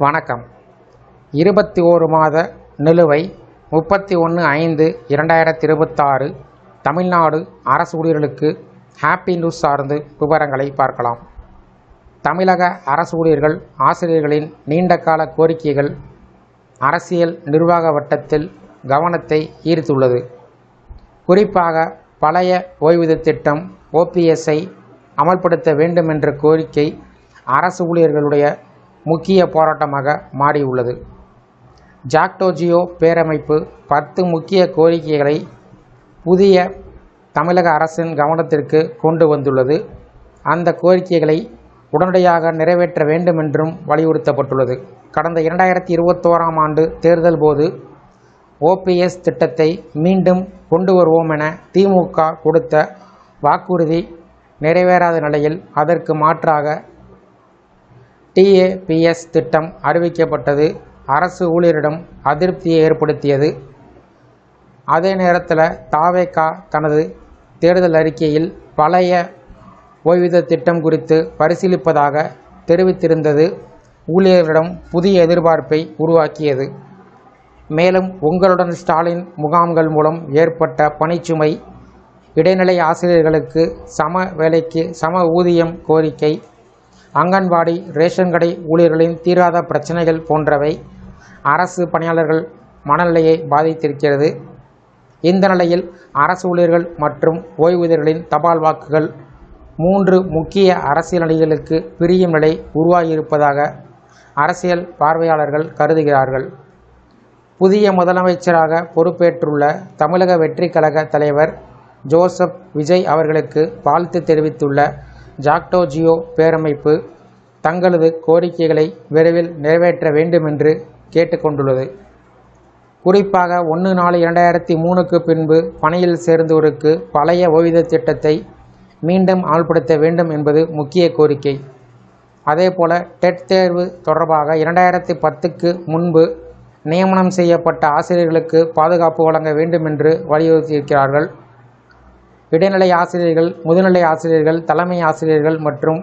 வணக்கம். 21 மாத நிலுவை 31/5/2026 தமிழ்நாடு அரசு ஊழியர்களுக்கு ஹாப்பி நியூஸ் சார்ந்து விவரங்களை பார்க்கலாம். தமிழக அரசு ஊழியர்கள் ஆசிரியர்களின் நீண்டகால கோரிக்கைகள் அரசியல் நிர்வாக வட்டத்தில் கவனத்தை ஈர்த்துள்ளது. குறிப்பாக பழைய ஓய்வூதிய திட்டம் OPS-ஐ அமல்படுத்த வேண்டும் என்ற கோரிக்கை அரசு ஊழியர்களுடைய முக்கிய போராட்டமாக மாறியுள்ளது. ஜாக்டோ பேரமைப்பு 10 முக்கிய கோரிக்கைகளை புதிய தமிழக அரசின் கவனத்திற்கு கொண்டு வந்துள்ளது. அந்த கோரிக்கைகளை உடனடியாக நிறைவேற்ற வேண்டும் என்றும் வலியுறுத்தப்பட்டுள்ளது. கடந்த 2021ஆம் ஆண்டு தேர்தல் போது OPS திட்டத்தை மீண்டும் கொண்டு வருவோம் என திமுக கொடுத்த வாக்குறுதி நிறைவேறாத நிலையில் அதற்கு மாற்றாக TAPS திட்டம் அறிவிக்கப்பட்டது அரசு ஊழியரிடம் அதிருப்தியை ஏற்படுத்தியது. அதே நேரத்தில் தவேக தனது தேர்தல் அறிக்கையில் பழைய ஓய்வூதிய திட்டம் குறித்து பரிசீலிப்பதாக தெரிவித்திருந்தது ஊழியர்களிடம் புதிய எதிர்பார்ப்பை உருவாக்கியது. மேலும் உங்களுடன் ஸ்டாலின் முகாம்கள் மூலம் ஏற்பட்ட பணிச்சுமை, இடைநிலை ஆசிரியர்களுக்கு சம வேலைக்கு சம ஊதியம் கோரிக்கை, அங்கன்வாடி ரேஷன் கடை ஊழியர்களின் தீராத பிரச்சனைகள் போன்றவை அரசு பணியாளர்கள் மனநிலையை பாதித்திருக்கிறது. இந்த நிலையில் அரசு ஊழியர்கள் மற்றும் ஓய்வூதியர்களின் தபால் வாக்குகள் 3 முக்கிய அரசியல் அணிகளுக்கு பிரியும் நிலை உருவாகியிருப்பதாக அரசியல் பார்வையாளர்கள் கருதுகிறார்கள். புதிய முதலமைச்சராக பொறுப்பேற்றுள்ள தமிழக வெற்றிக் கழக தலைவர் ஜோசப் விஜய் அவர்களுக்கு வாழ்த்து தெரிவித்துள்ள ஜாக்டோ பேரமைப்பு தங்களது கோரிக்கைகளை விரைவில் நிறைவேற்ற வேண்டும் என்று கேட்டுக்கொண்டுள்ளது. குறிப்பாக 1/4/2003க்கு பின்பு பணியில் சேர்ந்தோருக்கு பழைய ஓய்வூதிய திட்டத்தை மீண்டும் அமல்படுத்த வேண்டும் என்பது முக்கிய கோரிக்கை. அதேபோல டெட் தேர்வு தொடர்பாக 2010க்கு முன்பு நியமனம் செய்யப்பட்ட ஆசிரியர்களுக்கு பாதுகாப்பு வழங்க வேண்டும் என்று வலியுறுத்தியிருக்கிறார்கள். இடைநிலை ஆசிரியர்கள், முதுநிலை ஆசிரியர்கள், தலைமை ஆசிரியர்கள் மற்றும்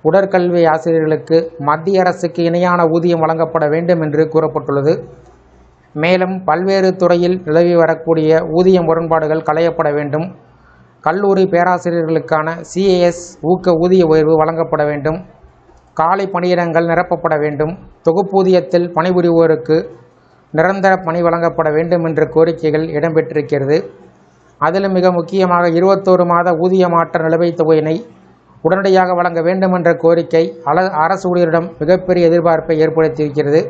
உடற்கல்வி ஆசிரியர்களுக்கு மத்திய அரசுக்கு இணையான ஊதியம் வழங்கப்பட வேண்டும் என்று கூறப்பட்டுள்ளது. மேலும் பல்வேறு துறையில் நிலவி வரக்கூடிய ஊதிய முரண்பாடுகள் களையப்பட வேண்டும். கல்லூரி பேராசிரியர்களுக்கான CAS ஊக்க ஊதிய உயர்வு வழங்கப்பட வேண்டும். காலி பணியிடங்கள் நிரப்பப்பட வேண்டும். தொகுப்பூதியத்தில் பணிபுரிவோருக்கு நிரந்தர பணி வழங்கப்பட வேண்டும் என்ற கோரிக்கைகள் இடம்பெற்றிருக்கிறது. அதிலும் மிக முக்கியமாக 21 மாத ஊதிய மாற்ற நிலுவைத் தொகையினை உடனடியாக வழங்க வேண்டும் என்ற கோரிக்கை அரசு ஊழியரிடம் மிகப்பெரிய எதிர்பார்ப்பை ஏற்படுத்தியிருக்கிறது.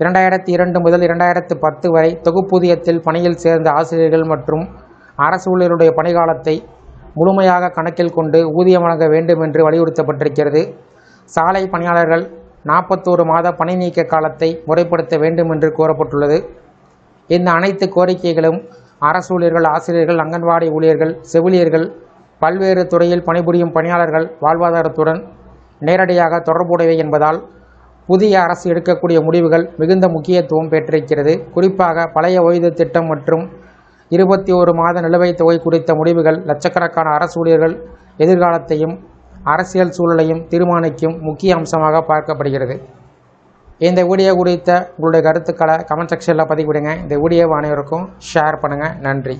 2002 முதல் 2010 வரை தொகுப்பூதியத்தில் பணியில் சேர்ந்த ஆசிரியர்கள் மற்றும் அரசு ஊழியருடைய பணிக்காலத்தை முழுமையாக கணக்கில் கொண்டு ஊதியம் வழங்க வேண்டும் என்று வலியுறுத்தப்பட்டிருக்கிறது. சாலை பணியாளர்கள் 41 மாத பணி நீக்க காலத்தை முறைப்படுத்த வேண்டும் என்று கோரப்பட்டுள்ளது. இந்த அனைத்து கோரிக்கைகளும் அரசு ஊழியர்கள், ஆசிரியர்கள், அங்கன்வாடி ஊழியர்கள், செவிலியர்கள், பல்வேறு துறையில் பணிபுரியும் பணியாளர்கள் வாழ்வாதாரத்துடன் நேரடியாக தொடர்புடையவை என்பதால் புதிய அரசு எடுக்கக்கூடிய முடிவுகள் மிகுந்த முக்கியத்துவம் பெற்றிருக்கிறது. குறிப்பாக பழைய ஓய்வூதிய திட்டம் மற்றும் 21 மாத நிலுவைத் தொகை குறித்த முடிவுகள் லட்சக்கணக்கான அரசு ஊழியர்கள் எதிர்காலத்தையும் அரசியல் சூழலையும் தீர்மானிக்கும் முக்கிய அம்சமாக பார்க்கப்படுகிறது. இந்த வீடியோ குறித்த உங்களுடைய கருத்துக்களை கமெண்ட் செக்ஷனில் பதிவிடுங்க. இந்த வீடியோவை அனைவருக்கும் ஷேர் பண்ணுங்கள். நன்றி.